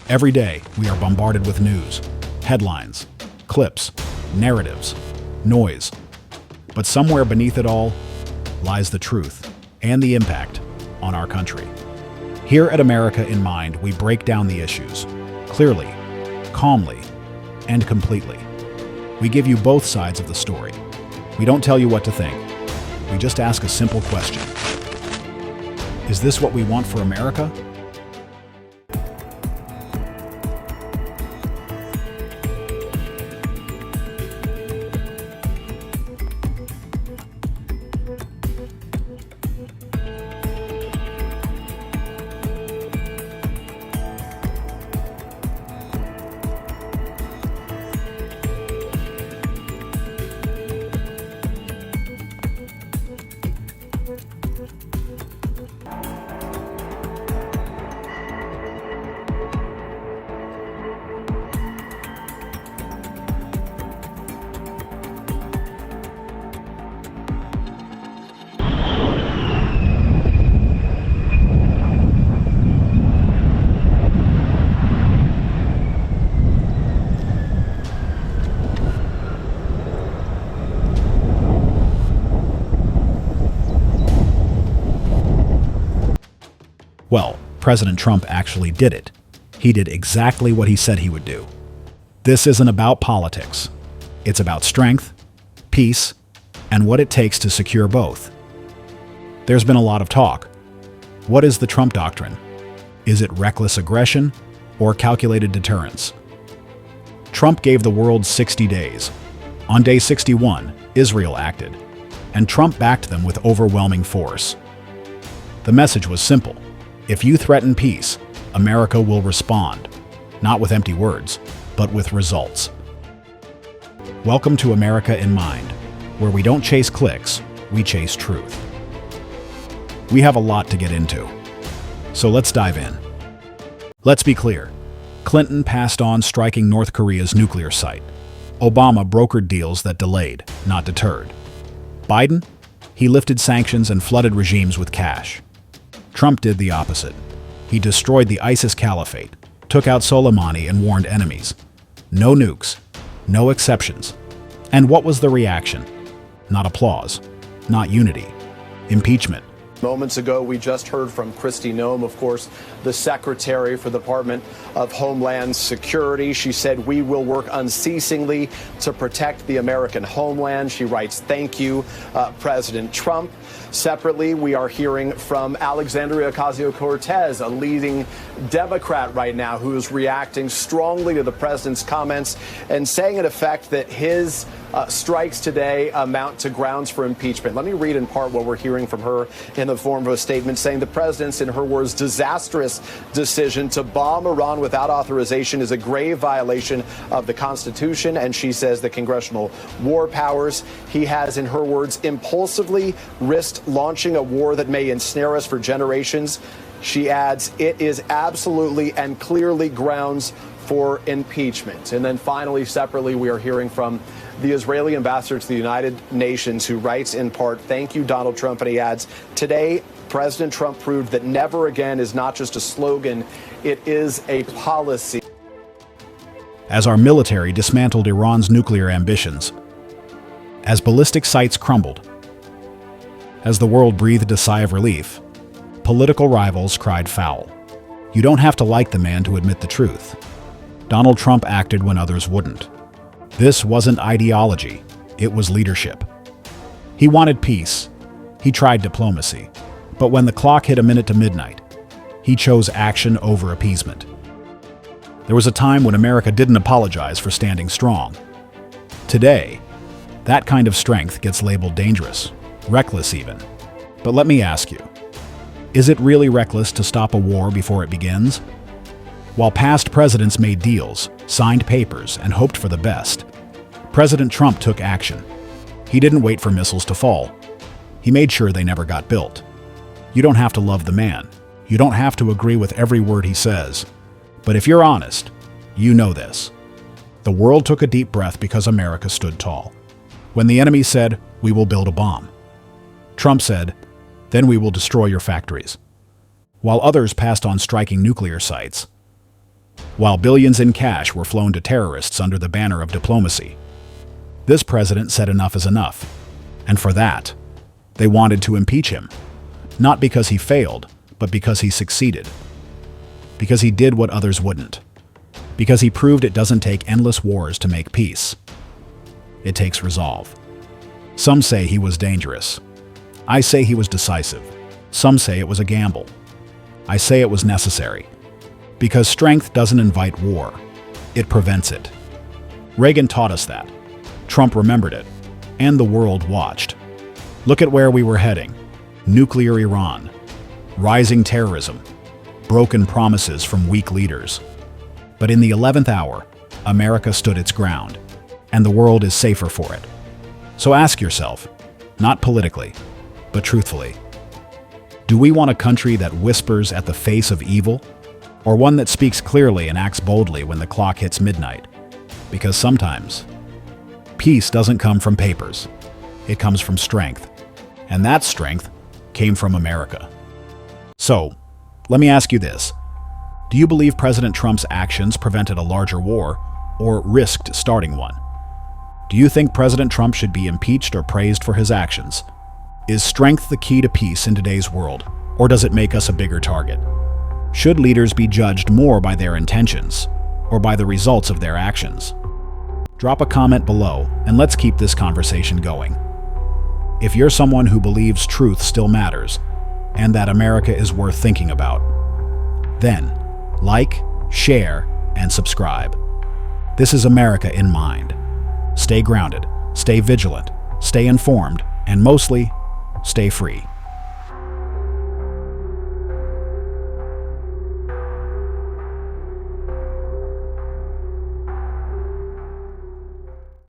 Every day, we are bombarded with news, headlines, clips, narratives, noise. But somewhere beneath it all lies the truth and the impact on our country. Here at America in Mind, we break down the issues clearly, calmly, and completely. We give you both sides of the story. We don't tell you what to think. We just ask a simple question. Is this what we want for America? Well, President Trump actually did it. He did exactly what he said he would do. This isn't about politics. It's about strength, peace, and what it takes to secure both. There's been a lot of talk. What is the Trump Doctrine? Is it reckless aggression or calculated deterrence? Trump gave the world 60 days. On day 61, Israel acted, and Trump backed them with overwhelming force. The message was simple. If you threaten peace, America will respond, not with empty words, but with results. Welcome to America in Mind, where we don't chase clicks, we chase truth. We have a lot to get into, so let's dive in. Let's be clear. Clinton passed on striking North Korea's nuclear site. Obama brokered deals that delayed, not deterred. Biden? He lifted sanctions and flooded regimes with cash. Trump did the opposite. He destroyed the ISIS caliphate, took out Soleimani and warned enemies. No nukes, no exceptions. And what was the reaction? Not applause, not unity, impeachment. Moments ago, we just heard from Kristi Noem, of course, the Secretary for the Department of Homeland Security. She said, "We will work unceasingly to protect the American homeland." She writes, "Thank you, President Trump." Separately, we are hearing from Alexandria Ocasio-Cortez, a leading Democrat right now, who is reacting strongly to the president's comments and saying in effect that his strikes today amount to grounds for impeachment. Let me read in part what we're hearing from her in the form of a statement saying the president's, in her words, disastrous decision to bomb Iran without authorization is a grave violation of the Constitution. And she says the congressional war powers. He has, in her words, impulsively risked launching a war that may ensnare us for generations. She adds, it is absolutely and clearly grounds for impeachment. And then finally, separately, we are hearing from the Israeli ambassador to the United Nations, who writes in part, "Thank you, Donald Trump." And he adds, "Today, President Trump proved that never again is not just a slogan, it is a policy." As our military dismantled Iran's nuclear ambitions, as ballistic sites crumbled, as the world breathed a sigh of relief, political rivals cried foul. You don't have to like the man to admit the truth. Donald Trump acted when others wouldn't. This wasn't ideology, it was leadership. He wanted peace. He tried diplomacy. But when the clock hit a minute to midnight, he chose action over appeasement. There was a time when America didn't apologize for standing strong. Today, that kind of strength gets labeled dangerous, reckless even. But let me ask you, is it really reckless to stop a war before it begins? While past presidents made deals, signed papers, and hoped for the best, President Trump took action. He didn't wait for missiles to fall. He made sure they never got built. You don't have to love the man. You don't have to agree with every word he says. But if you're honest, you know this. The world took a deep breath because America stood tall. When the enemy said, "We will build a bomb," Trump said, "Then we will destroy your factories." While others passed on striking nuclear sites, while billions in cash were flown to terrorists under the banner of diplomacy. This president said enough is enough, and for that, they wanted to impeach him, not because he failed, but because he succeeded. Because he did what others wouldn't. Because he proved it doesn't take endless wars to make peace. It takes resolve. Some say he was dangerous. I say he was decisive. Some say it was a gamble. I say it was necessary. Because strength doesn't invite war. It prevents it. Reagan taught us that. Trump remembered it. And the world watched. Look at where we were heading. Nuclear Iran. Rising terrorism. Broken promises from weak leaders. But in the 11th hour, America stood its ground. And the world is safer for it. So ask yourself, not politically, but truthfully, do we want a country that whispers at the face of evil, or one that speaks clearly and acts boldly when the clock hits midnight? Because sometimes, peace doesn't come from papers. It comes from strength. And that strength came from America. So, let me ask you this. Do you believe President Trump's actions prevented a larger war, or risked starting one? Do you think President Trump should be impeached or praised for his actions? Is strength the key to peace in today's world, or does it make us a bigger target? Should leaders be judged more by their intentions, or by the results of their actions? Drop a comment below, and let's keep this conversation going. If you're someone who believes truth still matters, and that America is worth thinking about, then like, share, and subscribe. This is America in Mind. Stay grounded, stay vigilant, stay informed, and mostly, stay free.